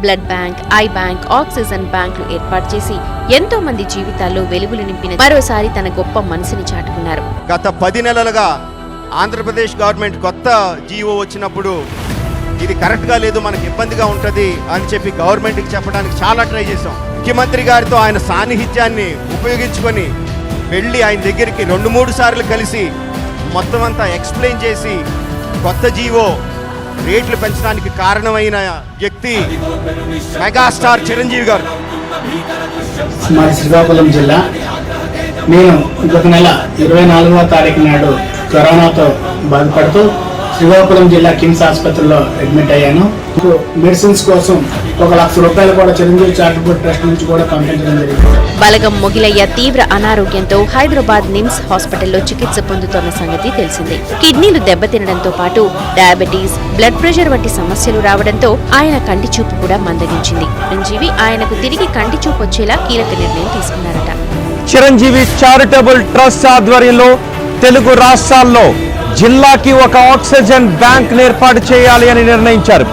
Blood bank, I bank, oxygen బ్యాంకులు ఏర్పాటు చేసి ఎంతో మంది జీవితాల్లో వెలుగులు నింపిన మరోసారి తన గొప్ప మనసుని చాటుకున్నారు. గత 10 నెలలుగా ఆంధ్రప్రదేశ్ గవర్నమెంట్ కొత్త జీవో వచ్చినప్పుడు ఇది కరెక్ట్గా లేదు, మనకి ఇబ్బందిగా ఉంటుంది అని చెప్పి గవర్నమెంట్కి చెప్పడానికి చాలా ట్రై చేశాం. ముఖ్యమంత్రి గారితో ఆయన సాన్నిహిత్యాన్ని ఉపయోగించుకొని వెళ్ళి ఆయన దగ్గరికి 2-3 సార్లు కలిసి మొత్తం అంతా ఎక్స్ప్లెయిన్ చేసి కొత్త జీవో రేట్లు పెంచడానికి కారణమైన వ్యక్తి మెగాస్టార్ చిరంజీవి గారు. మా శ్రీకాకుళం జిల్లా, నేను గత నెల 24వ తారీఖు నాడు కరోనాతో బాధపడుతూ శ్రీకాకుళం జిల్లా కిమ్స్ ఆసుపత్రిలో అడ్మిట్ అయ్యాను. మెడిసిన్స్ కోసం 1 లక్ష రూపాయలు కూడా చిరంజీవి చారిటబుల్ ట్రస్ట్ నుంచి కూడా పంపించడం జరిగింది. బలగం మొగిలయ్య తీవ్ర అనారోగ్యంతో హైదరాబాద్ నిమ్స్ హాస్పిటల్లో చికిత్స పొందుతున్న సంగతి తెలిసిందే. కిడ్నీలు దెబ్బతినడంతో పాటు డయాబెటీస్, బ్లడ్ ప్రెషర్ వంటి సమస్యలు రావడంతో ఆయన కంటి చూపు కూడా మందగించింది. చిరంజీవి ఆయనకు తిరిగి కంటి చూపు వచ్చేలా కీలక నిర్ణయం తీసుకున్నారట. చిరంజీవి చారిటబుల్ ట్రస్ట్ ఆధ్వర్యంలో తెలుగు రాష్ట్రాల్లో జిల్లాకి ఒక ఆక్సిజన్ బ్యాంక్ ఏర్పాటు చేయాలి అని నిర్ణయించారు.